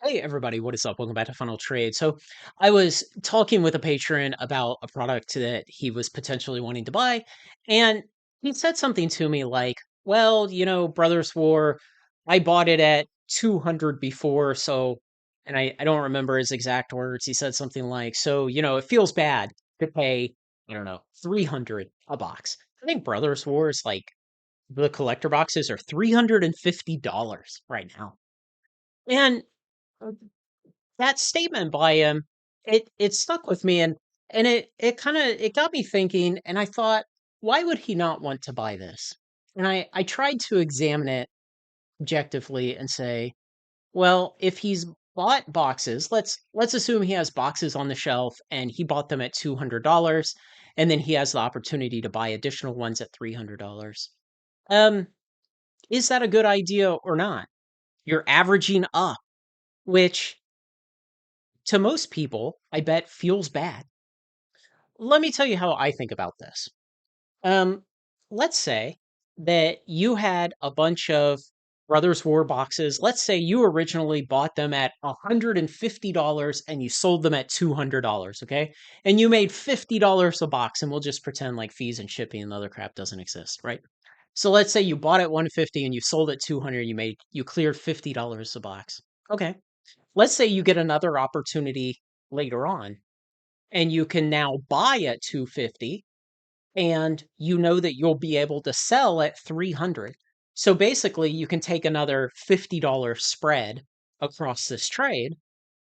Hey everybody, what is up? Welcome back to Funnel Trade. So I was talking with a patron about a product that he was potentially wanting to buy, and he said something to me like, "Well, Brothers War, I bought it at 200 before, so," and I don't remember his exact words. He said something like, "So, it feels bad to pay, I don't know, 300 a box." I think Brothers War is like the collector boxes are $350 right now. And that statement by him, it stuck with me, and it kind of it got me thinking, and I thought, why would he not want to buy this? And I tried to examine it objectively and say, well, if he's bought boxes, let's assume he has boxes on the shelf and he bought them at $200, and then he has the opportunity to buy additional ones at $300. Um, is that a good idea or not? You're averaging up, which to most people, I bet feels bad. Let me tell you how I think about this. Um, let's say that you had a bunch of Brothers War boxes. Let's say you originally bought them at $150 and you sold them at $200, okay? And you made $50 a box, and we'll just pretend like fees and shipping and other crap doesn't exist, right? So let's say you bought at 150 and you sold at 200, you cleared $50 a box. Okay. Let's say you get another opportunity later on and you can now buy at 250, and you know that you'll be able to sell at 300. So basically you can take another $50 spread across this trade,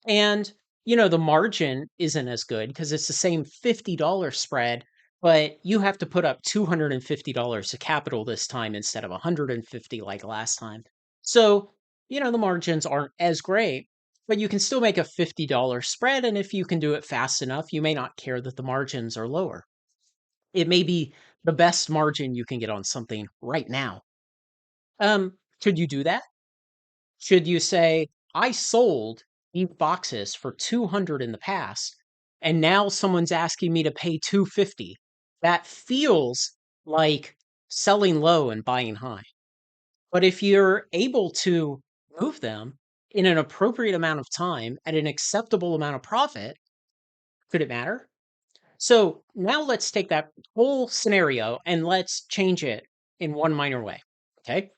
and the margin isn't as good because it's the same $50 spread, but you have to put up $250 of capital this time instead of 150 like last time. So, the margins aren't as great, but you can still make a $50 spread, and if you can do it fast enough, you may not care that the margins are lower. It may be the best margin you can get on something right now. Could you do that? Should you say, I sold these boxes for 200 in the past, and now someone's asking me to pay 250? That feels like selling low and buying high. But if you're able to move them in an appropriate amount of time at an acceptable amount of profit, could it matter? So now let's take that whole scenario and let's change it in one minor way. Okay.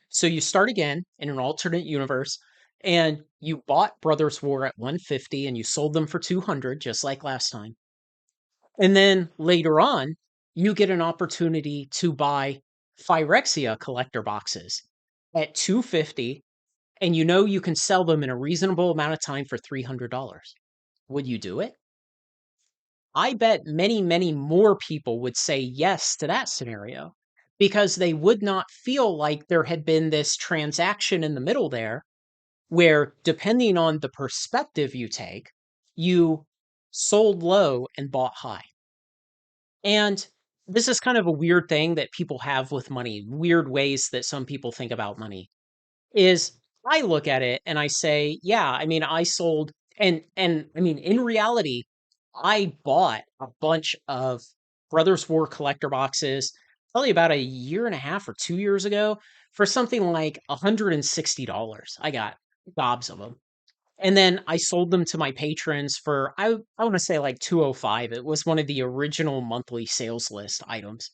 So you start again in an alternate universe, and you bought Brothers War at 150 and you sold them for 200 just like last time. And then later on, you get an opportunity to buy Phyrexia collector boxes at 250, and you know you can sell them in a reasonable amount of time for $300. Would you do it? I bet many, many more people would say yes to that scenario because they would not feel like there had been this transaction in the middle there where, depending on the perspective you take, you sold low and bought high. And this is kind of a weird thing that people have with money, weird ways that some people think about money. Is I look at it and I say, yeah, I mean, I sold, and I mean, in reality, I bought a bunch of Brothers War collector boxes probably about a year and a half or 2 years ago for something like $160. I got gobs of them. And then I sold them to my patrons for I want to say like 205. It was one of the original monthly sales list items.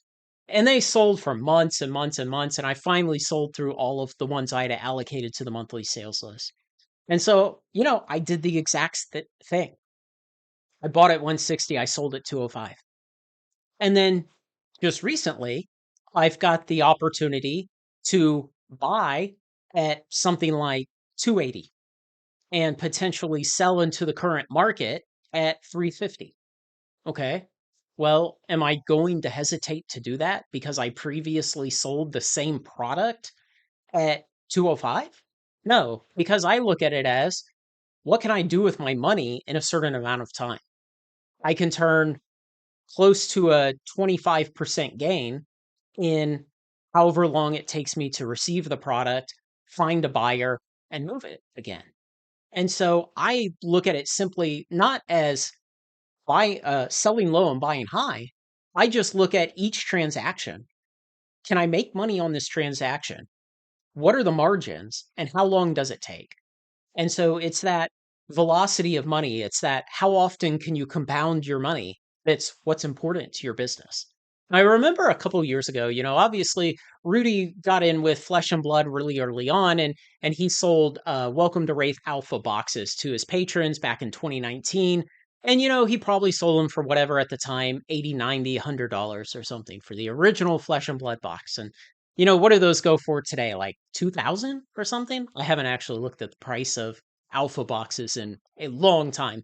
And they sold for months and months and months, and I finally sold through all of the ones I had allocated to the monthly sales list. And so, I did the exact thing. I bought at 160, I sold at 205. And then just recently, I've got the opportunity to buy at something like 280 and potentially sell into the current market at 350. Okay. Well, am I going to hesitate to do that because I previously sold the same product at 205? No, because I look at it as, what can I do with my money in a certain amount of time? I can turn close to a 25% gain in however long it takes me to receive the product, find a buyer, and move it again. And so I look at it simply not as selling low and buying high. I just look at each transaction. Can I make money on this transaction? What are the margins and how long does it take? And so it's that velocity of money. It's that how often can you compound your money? That's what's important to your business. I remember a couple years ago, obviously Rudy got in with Flesh and Blood really early on, and he sold Welcome to Wraith Alpha boxes to his patrons back in 2019. And he probably sold them for whatever at the time, 80, 90, $100 or something for the original Flesh and Blood box. And what do those go for today? Like 2000 or something? I haven't actually looked at the price of alpha boxes in a long time,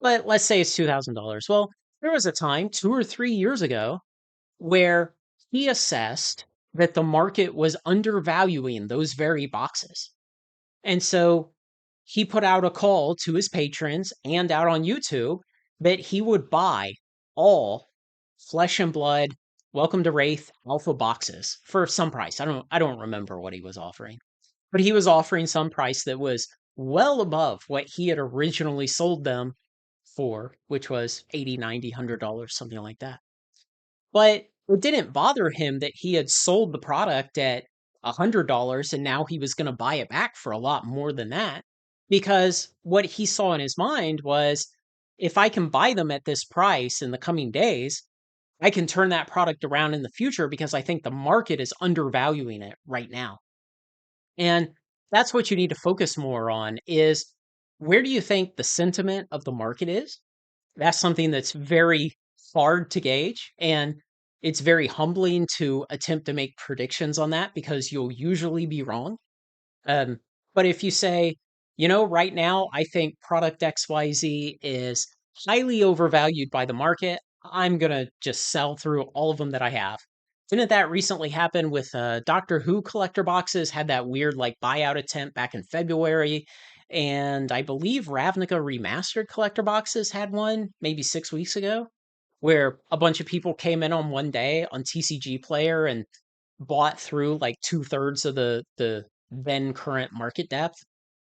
but let's say it's $2,000. Well, there was a time 2 or 3 years ago where he assessed that the market was undervaluing those very boxes. And so he put out a call to his patrons and out on YouTube that he would buy all Flesh and Blood Welcome to Wraith alpha boxes for some price. I don't remember what he was offering. But he was offering some price that was well above what he had originally sold them for, which was 80, 90, $100, something like that. But it didn't bother him that he had sold the product at $100 and now he was going to buy it back for a lot more than that. Because what he saw in his mind was, if I can buy them at this price in the coming days, I can turn that product around in the future because I think the market is undervaluing it right now. And that's what you need to focus more on is, where do you think the sentiment of the market is? That's something that's very hard to gauge, and it's very humbling to attempt to make predictions on that because you'll usually be wrong. Um, but if you say, right now, I think product XYZ is highly overvalued by the market, I'm going to just sell through all of them that I have. Didn't that recently happen with Doctor Who collector boxes? Had that weird like buyout attempt back in February. And I believe Ravnica Remastered collector boxes had one maybe 6 weeks ago, where a bunch of people came in on one day on TCG Player and bought through like two-thirds of the then current market depth.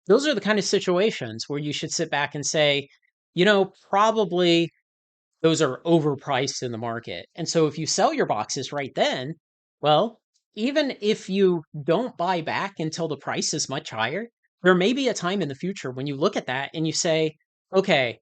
Those are the kind of situations where you should sit back and say, probably those are overpriced in the market. And so if you sell your boxes right then, well, even if you don't buy back until the price is much higher, there may be a time in the future when you look at that and you say, okay,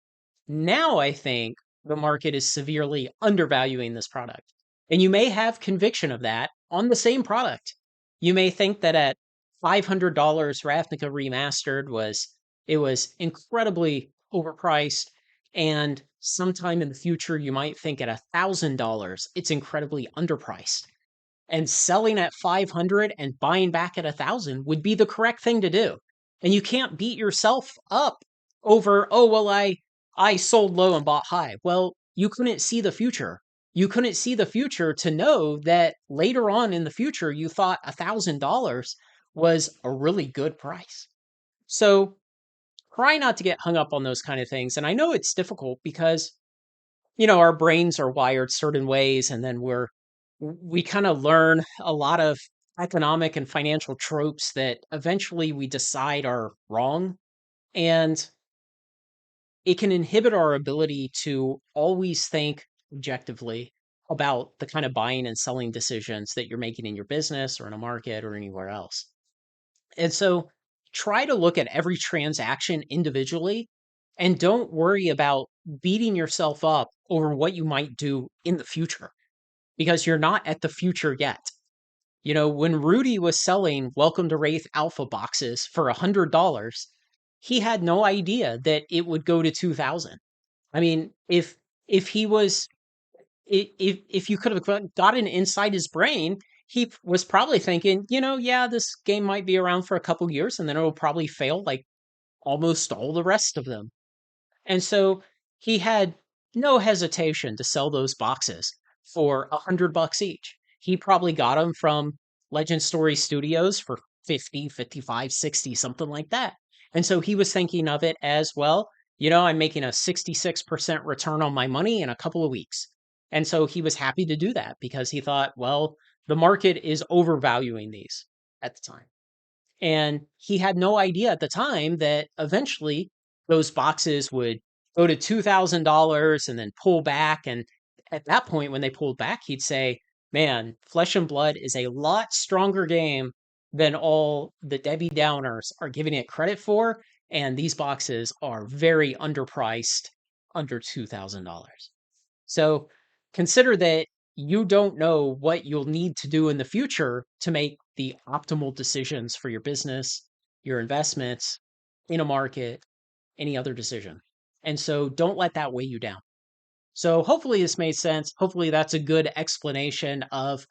now I think the market is severely undervaluing this product. And you may have conviction of that on the same product. You may think that at $500 Ravnica Remastered was incredibly overpriced, and sometime in the future you might think at $1,000 it's incredibly underpriced. And selling at 500 and buying back at 1,000 would be the correct thing to do. And you can't beat yourself up over, oh well, I sold low and bought high. Well, you couldn't see the future. You couldn't see the future to know that later on in the future you thought $1,000 was a really good price. So try not to get hung up on those kind of things. And I know it's difficult because, our brains are wired certain ways, and then we kind of learn a lot of economic and financial tropes that eventually we decide are wrong. And it can inhibit our ability to always think objectively about the kind of buying and selling decisions that you're making in your business or in a market or anywhere else. And so try to look at every transaction individually and don't worry about beating yourself up over what you might do in the future, because you're not at the future yet. When Rudy was selling Welcome to Wraith Alpha boxes for $100, he had no idea that it would go to 2000. I mean, if he was if you could have gotten inside his brain, he was probably thinking, yeah, this game might be around for a couple years and then it'll probably fail like almost all the rest of them. And so he had no hesitation to sell those boxes for $100 each. He probably got them from Legend Story Studios for 50, 55, 60, something like that. And so he was thinking of it as, well, I'm making a 66% return on my money in a couple of weeks. And so he was happy to do that because he thought, well, the market is overvaluing these at the time. And he had no idea at the time that eventually those boxes would go to $2,000 and then pull back. And at that point, when they pulled back, he'd say, man, Flesh and Blood is a lot stronger game than all the Debbie Downers are giving it credit for. And these boxes are very underpriced, under $2,000. So consider that you don't know what you'll need to do in the future to make the optimal decisions for your business, your investments, in a market, any other decision. And so don't let that weigh you down. So hopefully this made sense. Hopefully that's a good explanation of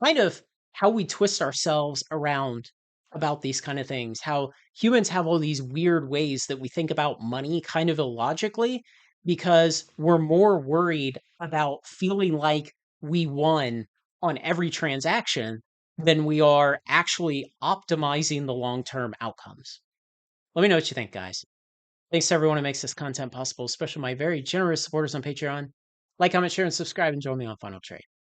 kind of how we twist ourselves around about these kind of things. How humans have all these weird ways that we think about money kind of illogically because we're more worried about feeling like we won on every transaction than we are actually optimizing the long-term outcomes. Let me know what you think, guys. Thanks to everyone who makes this content possible, especially my very generous supporters on Patreon. Like, comment, share, and subscribe, and join me on Final Trade.